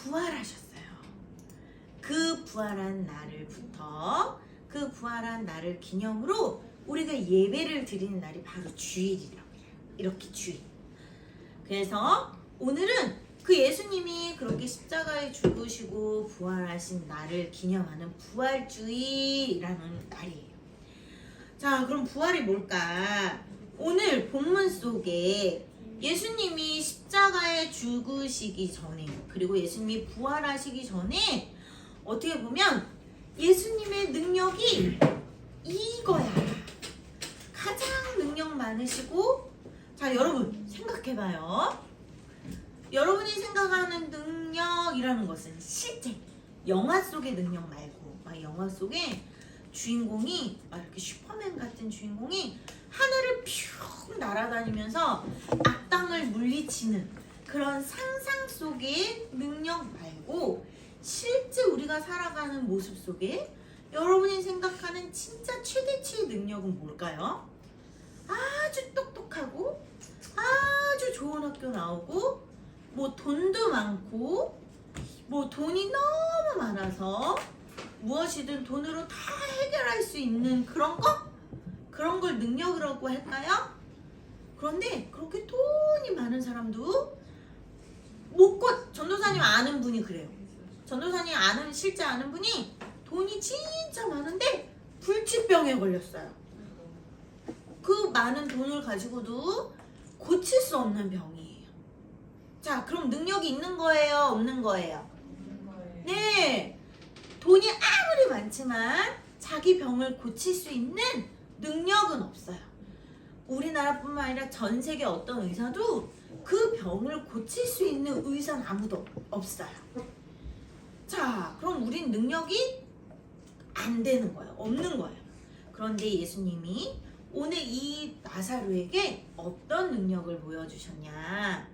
부활하셨어요. 그 부활한 날을 기념으로 우리가 예배를 드리는 날이 바로 주일이라고 해요. 이렇게 주일. 그래서 오늘은 그 예수님이 그렇게 십자가에 죽으시고 부활하신 날을 기념하는 부활주일이라는 날이에요. 자, 그럼 부활이 뭘까? 오늘 본문 속에 예수님이 십자가에 죽으시기 전에, 그리고 예수님이 부활하시기 전에 어떻게 보면 예수님의 능력이 이거야. 가장 능력 많으시고, 자, 여러분 생각해봐요. 여러분이 생각하는 능력이라는 것은 실제 영화 속의 능력 말고, 막 영화 속에 주인공이 막 이렇게 슈퍼맨 같은 주인공이 하늘을 퓨 날아다니면서 악당을 물리치는 그런 상상 속의 능력 말고, 실제 우리가 살아가는 모습 속에 여러분이 생각하는 진짜 최대치의 능력은 뭘까요? 아주 똑똑하고 아주 좋은 학교 나오고 뭐 돈도 많고 뭐 돈이 너무 많아서 무엇이든 돈으로 다 해결할 수 있는 그런 거? 그런 걸 능력이라고 할까요? 그런데 그렇게 돈이 많은 사람도 전도사님 아는 분이 그래요. 전도사님 실제 아는 분이 돈이 진짜 많은데 불치병에 걸렸어요. 그 많은 돈을 가지고도 고칠 수 없는 병이에요. 자, 그럼 능력이 있는 거예요? 없는 거예요? 네. 돈이 아무리 많지만 자기 병을 고칠 수 있는 능력은 없어요. 우리나라뿐만 아니라 전 세계 어떤 의사도 그 병을 고칠 수 있는 의사는 아무도 없어요. 자, 그럼 우린 능력이 안 되는 거예요. 없는 거예요. 그런데 예수님이 오늘 이 나사로에게 어떤 능력을 보여주셨냐?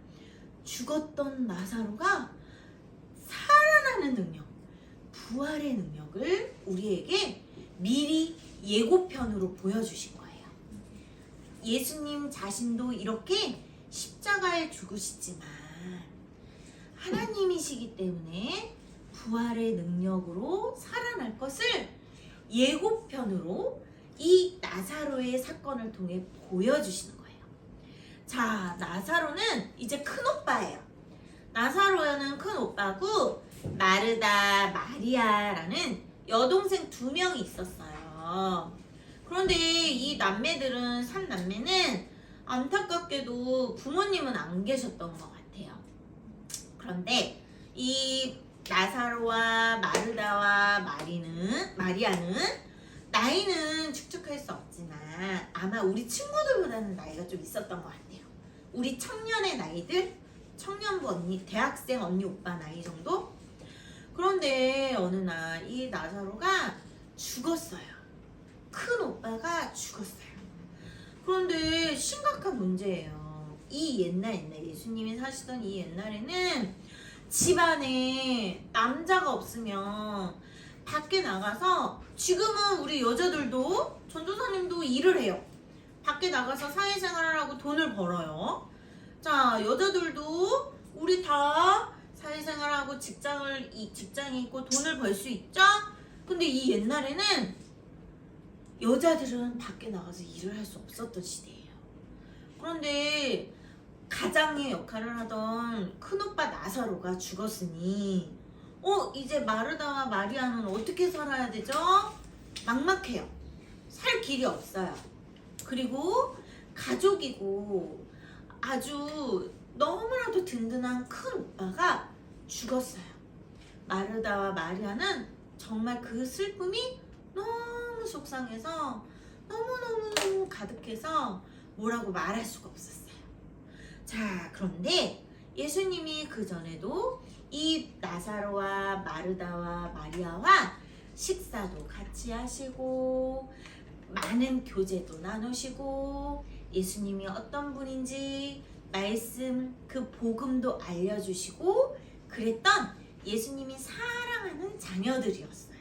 죽었던 나사로가 살아나는 능력, 부활의 능력을 우리에게 미리 예고편으로 보여주신 거예요. 예수님 자신도 이렇게 십자가에 죽으시지만 하나님이시기 때문에 부활의 능력으로 살아날 것을 예고편으로 이 나사로의 사건을 통해 보여주시는 거예요. 자, 나사로는 이제 큰 오빠예요. 나사로는 큰 오빠고 마르다, 마리아라는 여동생 2명이 있었어요. 그런데 이 남매들은, 3남매는 안타깝게도 부모님은 안 계셨던 것 같아요. 그런데 이 나사로와 마르다와 마리아는 나이는 축축할 수 없지만 아마 우리 친구들보다는 나이가 좀 있었던 것 같아요. 우리 청년의 나이들, 청년부 언니, 대학생 언니 오빠 나이 정도? 그런데 어느 날 이 나사로가 죽었어요. 큰 오빠가 죽었어요. 그런데 심각한 문제예요. 이 옛날 예수님이 사시던 이 옛날에는 집안에 남자가 없으면 밖에 나가서, 지금은 우리 여자들도 전도사님도 일을 해요. 밖에 나가서 사회생활을 하고 돈을 벌어요. 자, 여자들도 우리 다 사회생활하고 직장이 있고 돈을 벌 수 있죠? 근데 이 옛날에는 여자들은 밖에 나가서 일을 할 수 없었던 시대예요. 그런데 가장의 역할을 하던 큰오빠 나사로가 죽었으니 이제 마르다와 마리아는 어떻게 살아야 되죠? 막막해요. 살 길이 없어요. 그리고 가족이고 아주 너무나도 든든한 큰 오빠가 죽었어요. 마르다와 마리아는 정말 그 슬픔이 너무 속상해서 너무너무 가득해서 뭐라고 말할 수가 없었어요. 자, 그런데 예수님이 그전에도 이 나사로와 마르다와 마리아와 식사도 같이 하시고 많은 교제도 나누시고 예수님이 어떤 분인지 말씀, 그 복음도 알려주시고 그랬던 예수님이 사랑하는 자녀들이었어요.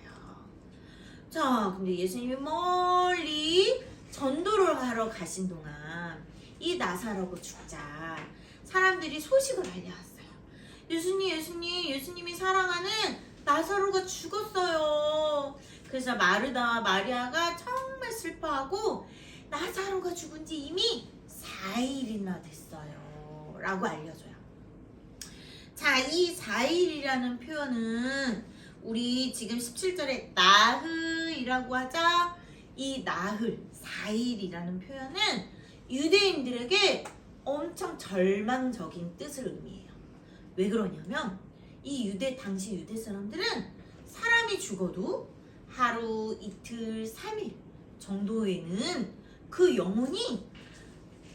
자, 근데 예수님이 멀리 전도를 하러 가신 동안 이 나사로가 죽자 사람들이 소식을 알려왔어요. 예수님이 사랑하는 나사로가 죽었어요. 그래서 마르다와 마리아가 정말 슬퍼하고 나사로가 죽은 지 이미 4일이나 됐어요 라고 알려줘요. 자, 이 4일이라는 표현은 우리 지금 17절에 나흘이라고 하자. 이 나흘, 4일이라는 표현은 유대인들에게 엄청 절망적인 뜻을 의미해요. 왜 그러냐면 이 당시 유대 사람들은 사람이 죽어도 하루, 이틀, 3일 정도에는 그 영혼이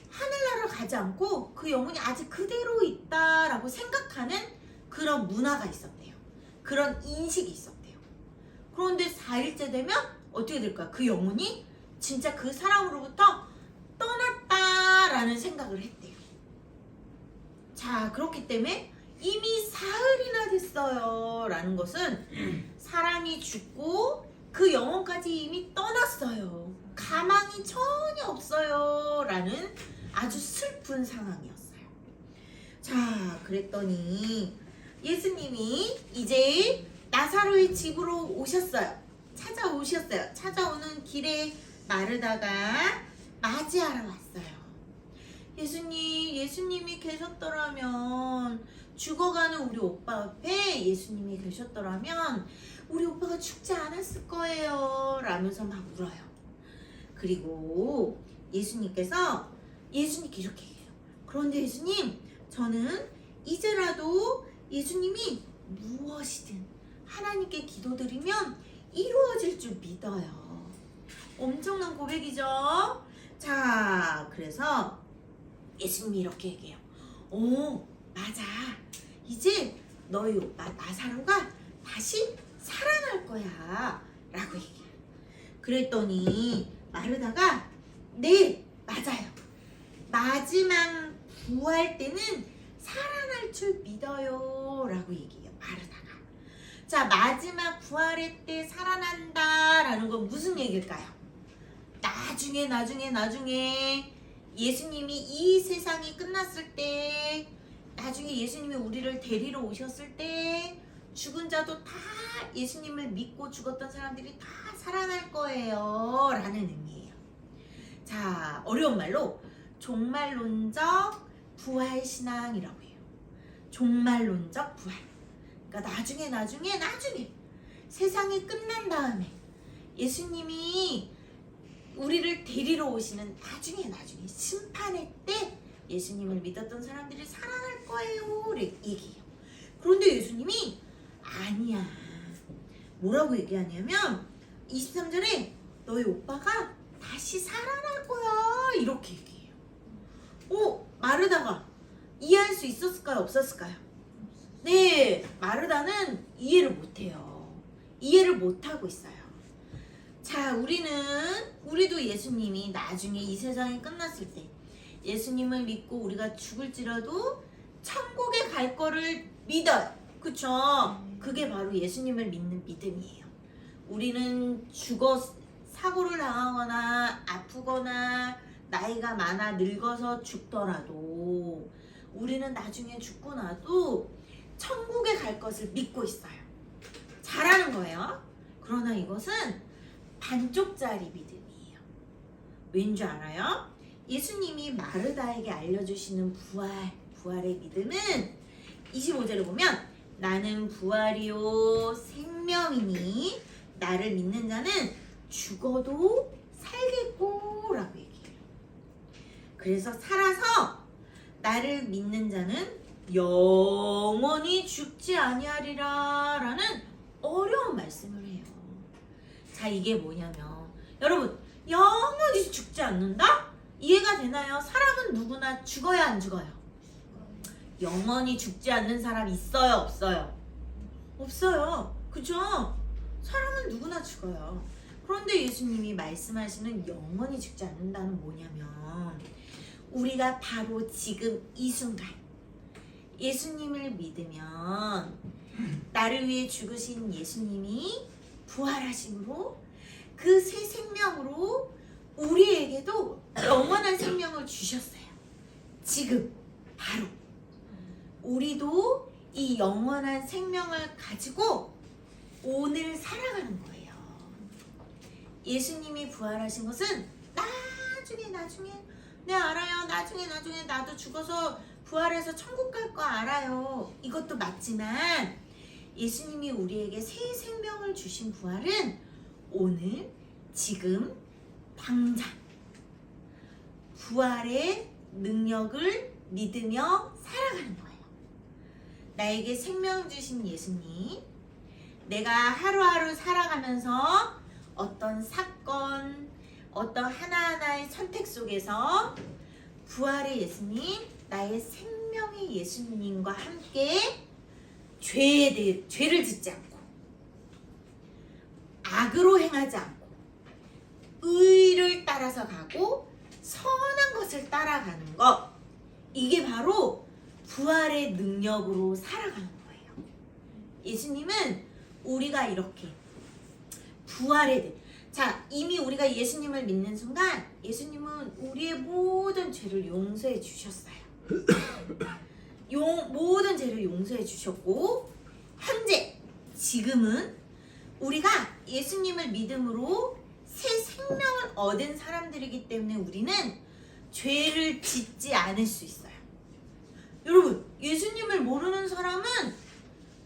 하늘나라로 가지 않고 그 영혼이 아직 그대로 있다라고 생각하는 그런 문화가 있었대요. 그런 인식이 있었대요. 그런데 4일째 되면 어떻게 될까요? 그 영혼이 진짜 그 사람으로부터 떠났다라는 생각을 했대요. 자, 그렇기 때문에 이미 사흘이나 됐어요 라는 것은 사람이 죽고 그 영혼까지 이미 떠났어요. 가망이 전혀 없어요 라는 아주 슬픈 상황이었어요. 자, 그랬더니 예수님이 이제 나사로의 집으로 오셨어요. 찾아오셨어요. 찾아오는 길에 마르다가 맞이하러 왔어요. 예수님이 계셨더라면, 죽어가는 우리 오빠 앞에 예수님이 계셨더라면 우리 오빠가 죽지 않았을 거예요 라면서 막 울어요. 그리고 예수님께 이렇게 얘기해요. 그런데 예수님, 저는 이제라도 예수님이 무엇이든 하나님께 기도드리면 이루어질 줄 믿어요. 엄청난 고백이죠? 자, 그래서 예수님이 이렇게 얘기해요. 오, 맞아. 이제 너희 오빠 나사로가 다시 살아날 거야 라고 얘기해요. 그랬더니 마르다가 네, 맞아요. 마지막 부활 때는 살아날 줄 믿어요 라고 얘기해요. 마르다가. 자, 마지막 부활의 때 살아난다 라는 건 무슨 얘기일까요? 나중에 예수님이 이 세상이 끝났을 때, 나중에 예수님이 우리를 데리러 오셨을 때 죽은 자도 다 예수님을 믿고 죽었던 사람들이 다 살아날 거예요 라는 의미예요. 자, 어려운 말로 종말론적 부활신앙이라고 해요. 종말론적 부활. 그러니까 나중에 세상이 끝난 다음에 예수님이 우리를 데리러 오시는 나중에 심판의 때 예수님을 믿었던 사람들이 살아날 거예요 얘기해요. 그런데 예수님이 아니야. 뭐라고 얘기하냐면 23절에 너희 오빠가 다시 살아날 거야 이렇게 얘기해요. 마르다가 이해할 수 있었을까요? 없었을까요? 네, 마르다는 이해를 못해요. 이해를 못하고 있어요. 자, 우리도 예수님이 나중에 이 세상이 끝났을 때 예수님을 믿고 우리가 죽을지라도 천국에 갈 거를 믿어요. 그쵸? 그게 바로 예수님을 믿는 믿음이에요. 우리는 사고를 당하거나 아프거나 나이가 많아 늙어서 죽더라도 우리는 나중에 죽고 나도 천국에 갈 것을 믿고 있어요. 잘하는 거예요. 그러나 이것은 반쪽짜리 믿음이에요. 왠지 알아요? 예수님이 마르다에게 알려주시는 부활의 믿음은 25절을 보면 나는 부활이요 생명이니 나를 믿는 자는 죽어도 살겠고 라고 얘기해요. 그래서 살아서 나를 믿는 자는 영원히 죽지 아니하리라 라는 어려운 말씀을 해요. 자, 이게 뭐냐면 여러분, 영원히 죽지 않는다? 이해가 되나요? 사람은 누구나 죽어야 안 죽어요? 영원히 죽지 않는 사람 있어요? 없어요? 없어요. 그죠? 사람은 누구나 죽어요. 그런데 예수님이 말씀하시는 영원히 죽지 않는다는 뭐냐면 우리가 바로 지금 이 순간 예수님을 믿으면 나를 위해 죽으신 예수님이 부활하심으로 그 새 생명으로 우리에게도 영원한 생명을 주셨어요. 지금 바로 우리도 이 영원한 생명을 가지고 오늘 살아가는 거예요. 예수님이 부활하신 것은 나중에 네 알아요. 나중에 나도 죽어서 부활해서 천국 갈 거 알아요. 이것도 맞지만 예수님이 우리에게 새 생명을 주신 부활은 오늘 지금 당장 부활의 능력을 믿으며 살아가는 거예요. 나에게 생명 주신 예수님, 내가 하루하루 살아가면서 어떤 사건, 어떤 하나하나의 선택 속에서 부활의 예수님, 나의 생명의 예수님과 함께 죄를 짓지 않고 악으로 행하지 않고 의를 따라서 가고 선한 것을 따라가는 것, 이게 바로 부활의 능력으로 살아가는 거예요. 예수님은 우리가 이렇게 자, 이미 우리가 예수님을 믿는 순간 예수님은 우리의 모든 죄를 용서해 주셨어요. 모든 죄를 용서해 주셨고, 현재 지금은 우리가 예수님을 믿음으로 새 생명을 얻은 사람들이기 때문에 우리는 죄를 짓지 않을 수 있어요. 여러분, 예수님을 모르는 사람은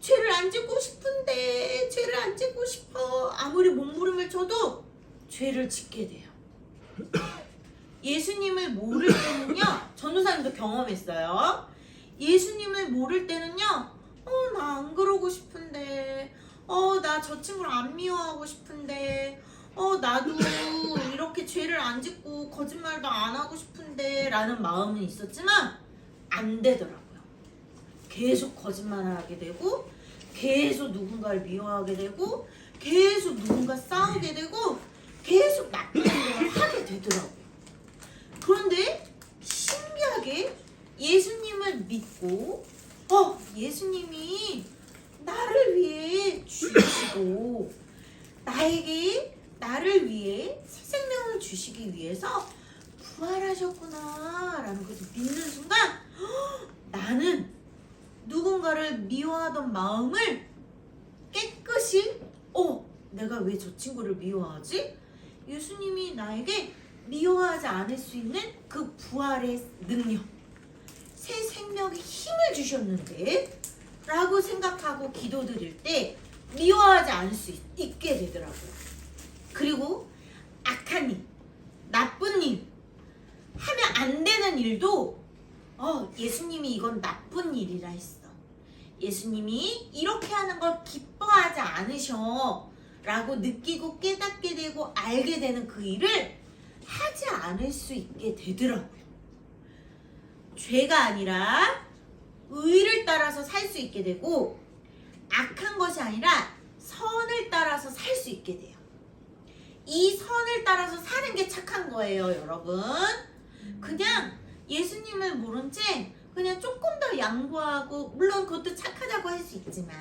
죄를 안 짓고 싶은데 죄를 안 짓고 싶어 아무리 몸부림을 쳐도 죄를 짓게 돼요. 예수님을 모를 때는요, 전도사님도 경험했어요. 예수님을 모를 때는요, 나 안 그러고 싶은데, 나 저 친구를 안 미워하고 싶은데, 나도 이렇게 죄를 안 짓고 거짓말도 안 하고 싶은데 라는 마음은 있었지만 안 되더라고요. 계속 거짓말을 하게 되고, 계속 누군가를 미워하게 되고, 계속 누군가 싸우게 되고, 계속 나쁜 행동을 하게 되더라고요. 그런데 신기하게 예수님을 믿고 예수님이 나를 위해 죽으시고 나를 위해 새 생명을 주시기 위해서 부활하셨구나 라는 것을 믿는 순간 나는 누군가를 미워하던 마음을 깨끗이 내가 왜 저 친구를 미워하지? 예수님이 나에게 미워하지 않을 수 있는 그 부활의 능력, 새 생명의 힘을 주셨는데 라고 생각하고 기도드릴 때 미워하지 않을 수 있게 되더라고요. 그리고 악한 일, 나쁜 일, 하면 안 되는 일도 예수님이 이건 나쁜 일이라 했어. 예수님이 이렇게 하는 걸 기뻐하지 않으셔 라고 느끼고 깨닫게 되고 알게 되는 그 일을 하지 않을 수 있게 되더라고요. 죄가 아니라 의를 따라서 살 수 있게 되고, 악한 것이 아니라 선을 따라서 살 수 있게 돼요. 이 선을 따라서 사는 게 착한 거예요, 여러분. 그냥 예수님을 모른 채 그냥 조금 더 양보하고, 물론 그것도 착하다고 할 수 있지만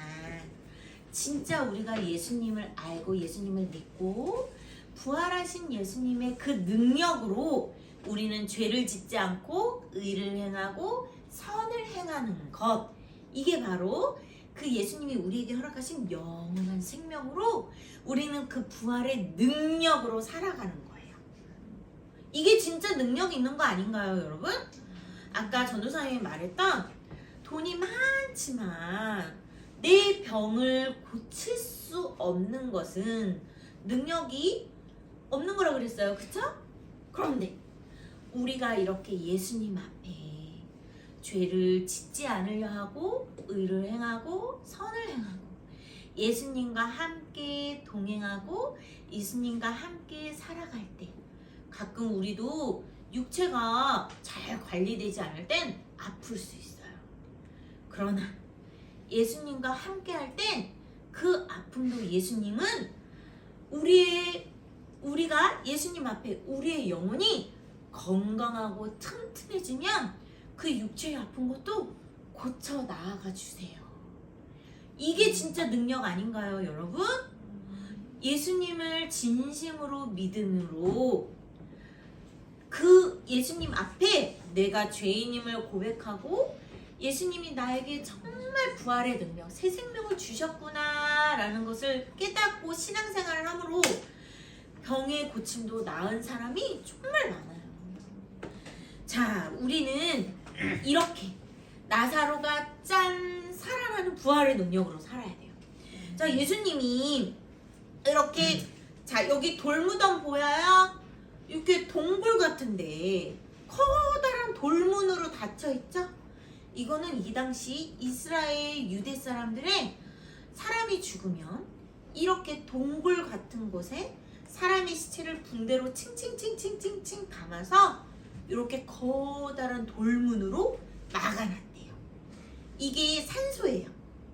진짜 우리가 예수님을 알고 예수님을 믿고 부활하신 예수님의 그 능력으로 우리는 죄를 짓지 않고 의를 행하고 선을 행하는 것, 이게 바로 그 예수님이 우리에게 허락하신 영원한 생명으로 우리는 그 부활의 능력으로 살아가는 거예요. 이게 진짜 능력 있는 거 아닌가요, 여러분? 아까 전도사님이 말했던 돈이 많지만 내 병을 고칠 수 없는 것은 능력이 없는 거라고 그랬어요. 그쵸? 그런데 우리가 이렇게 예수님 앞에 죄를 짓지 않으려 하고 의를 행하고 선을 행하고 예수님과 함께 동행하고 예수님과 함께 살아갈 때 가끔 우리도 육체가 잘 관리되지 않을 땐 아플 수 있어요. 그러나 예수님과 함께 할 땐 그 아픔도 예수님은 우리가 예수님 앞에 우리의 영혼이 건강하고 튼튼해지면 그 육체의 아픈 것도 고쳐 나아가 주세요. 이게 진짜 능력 아닌가요, 여러분? 예수님을 진심으로 믿음으로 그 예수님 앞에 내가 죄인임을 고백하고 예수님이 나에게 정말 부활의 능력, 새 생명을 주셨구나라는 것을 깨닫고 신앙생활을 함으로 병의 고침도 나은 사람이 정말 많아요. 자, 우리는 이렇게 나사로가 짠 살아나는 부활의 능력으로 살아야 돼요. 자, 예수님이 이렇게 자, 여기 돌무덤 보여요? 이렇게 동굴 같은데 커다란 돌문으로 닫혀 있죠? 이거는 이 당시 이스라엘 유대 사람들의 사람이 죽으면 이렇게 동굴 같은 곳에 사람의 시체를 붕대로 칭칭칭칭칭칭 감아서 이렇게 커다란 돌문으로 막아놨대요. 이게 산소예요.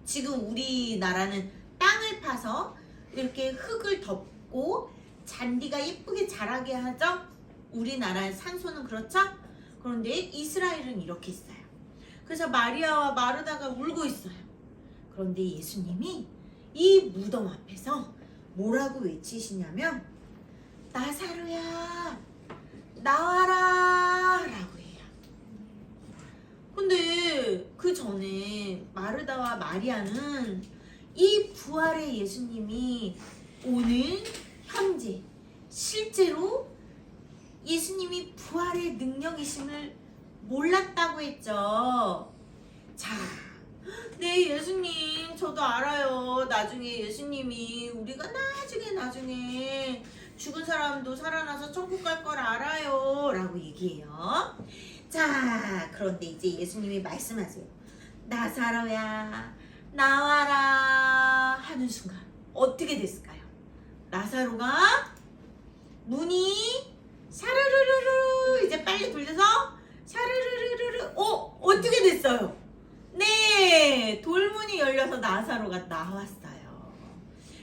지금 우리나라는 땅을 파서 이렇게 흙을 덮고 잔디가 예쁘게 자라게 하죠? 우리나라의 산소는 그렇죠? 그런데 이스라엘은 이렇게 있어요. 그래서 마리아와 마르다가 울고 있어요. 그런데 예수님이 이 무덤 앞에서 뭐라고 외치시냐면 나사로야 나와라 라고 해요. 근데 그 전에 마르다와 마리아는 이 부활의 예수님이 오늘 현재 실제로 예수님이 부활의 능력이심을 몰랐다고 했죠. 자, 네 예수님 저도 알아요. 나중에 예수님이 우리가 나중에 죽은 사람도 살아나서 천국 갈 걸 알아요 라고 얘기해요. 자, 그런데 이제 예수님이 말씀하세요. 나사로야 나와라 하는 순간 어떻게 됐을까요? 나사로가 문이 샤르르르르 이제 빨리 돌려서 샤르르르르르 어떻게 됐어요? 네, 돌문이 열려서 나사로가 나왔어요.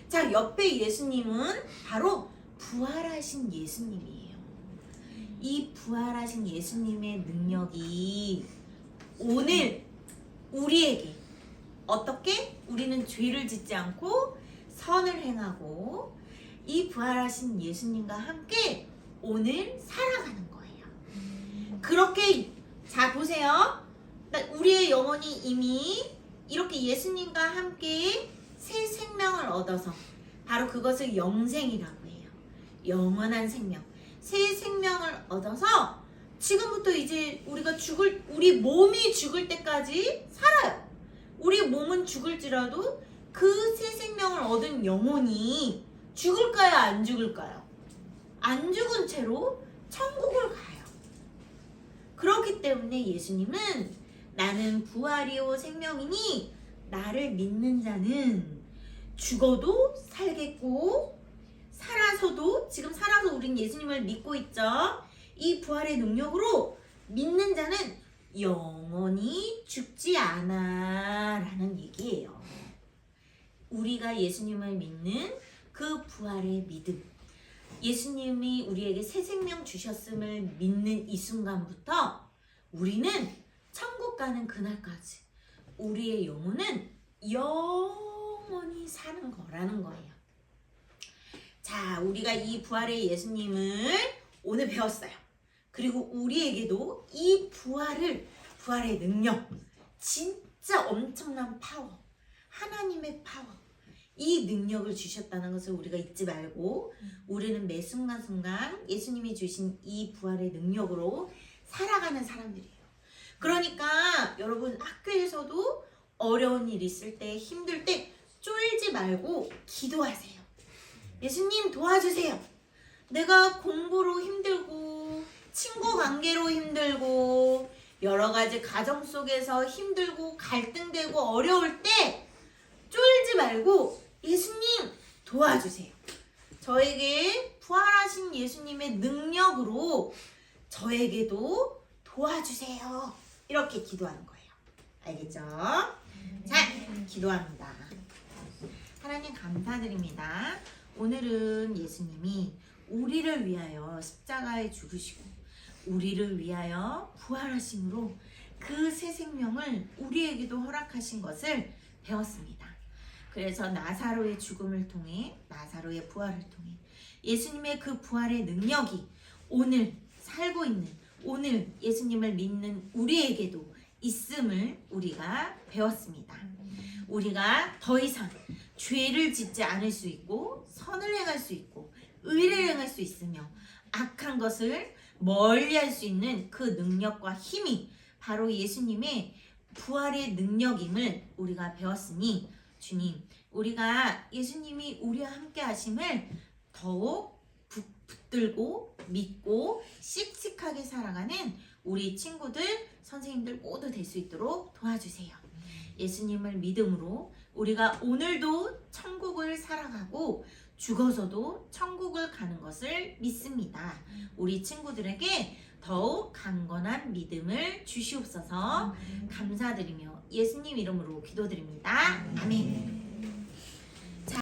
자, 옆에 예수님은 바로 부활하신 예수님이에요. 이 부활하신 예수님의 능력이 오늘 우리에게 어떻게? 우리는 죄를 짓지 않고 선을 행하고 이 부활하신 예수님과 함께 오늘 살아가는 거예요. 그렇게 자 보세요. 우리의 영혼이 이미 이렇게 예수님과 함께 새 생명을 얻어서 바로 그것을 영생이라고 해요. 영원한 생명. 새 생명을 얻어서 지금부터 이제 우리 몸이 죽을 때까지 살아요. 우리 몸은 죽을지라도 그 새 생명을 얻은 영혼이 죽을까요? 안 죽을까요? 안 죽은 채로 천국을 가요. 그렇기 때문에 예수님은 나는 부활이요 생명이니 나를 믿는 자는 죽어도 살겠고 지금 살아서 우린 예수님을 믿고 있죠. 이 부활의 능력으로 믿는 자는 영원히 죽지 않아 라는 얘기예요. 우리가 예수님을 믿는 그 부활의 믿음, 예수님이 우리에게 새 생명 주셨음을 믿는 이 순간부터 우리는 천국 가는 그날까지 우리의 영혼은 영원히 사는 거라는 거예요. 자, 우리가 이 부활의 예수님을 오늘 배웠어요. 그리고 우리에게도 이 부활의 능력, 진짜 엄청난 파워, 하나님의 파워, 이 능력을 주셨다는 것을 우리가 잊지 말고 우리는 매 순간순간 예수님이 주신 이 부활의 능력으로 살아가는 사람들이에요. 그러니까 여러분 학교에서도 어려운 일 있을 때, 힘들 때 쫄지 말고 기도하세요. 예수님 도와주세요. 내가 공부로 힘들고 친구 관계로 힘들고 여러 가지 가정 속에서 힘들고 갈등되고 어려울 때 쫄지 말고 예수님 도와주세요. 저에게 부활하신 예수님의 능력으로 저에게도 도와주세요. 이렇게 기도하는 거예요. 알겠죠? 자, 기도합니다. 하나님 감사드립니다. 오늘은 예수님이 우리를 위하여 십자가에 죽으시고 우리를 위하여 부활하심으로 그 새 생명을 우리에게도 허락하신 것을 배웠습니다. 그래서 나사로의 죽음을 통해 나사로의 부활을 통해 예수님의 그 부활의 능력이 오늘 살고 있는 오늘 예수님을 믿는 우리에게도 있음을 우리가 배웠습니다. 우리가 더 이상 죄를 짓지 않을 수 있고 선을 행할 수 있고 의를 행할 수 있으며 악한 것을 멀리할 수 있는 그 능력과 힘이 바로 예수님의 부활의 능력임을 우리가 배웠으니 주님, 우리가 예수님이 우리와 함께 하심을 더욱 붙들고 믿고 씩씩하게 살아가는 우리 친구들, 선생님들 모두 될 수 있도록 도와주세요. 예수님을 믿음으로 우리가 오늘도 천국을 살아가고 죽어서도 천국을 가는 것을 믿습니다. 우리 친구들에게 더욱 강건한 믿음을 주시옵소서. 감사드리며 예수님 이름으로 기도드립니다. 아멘.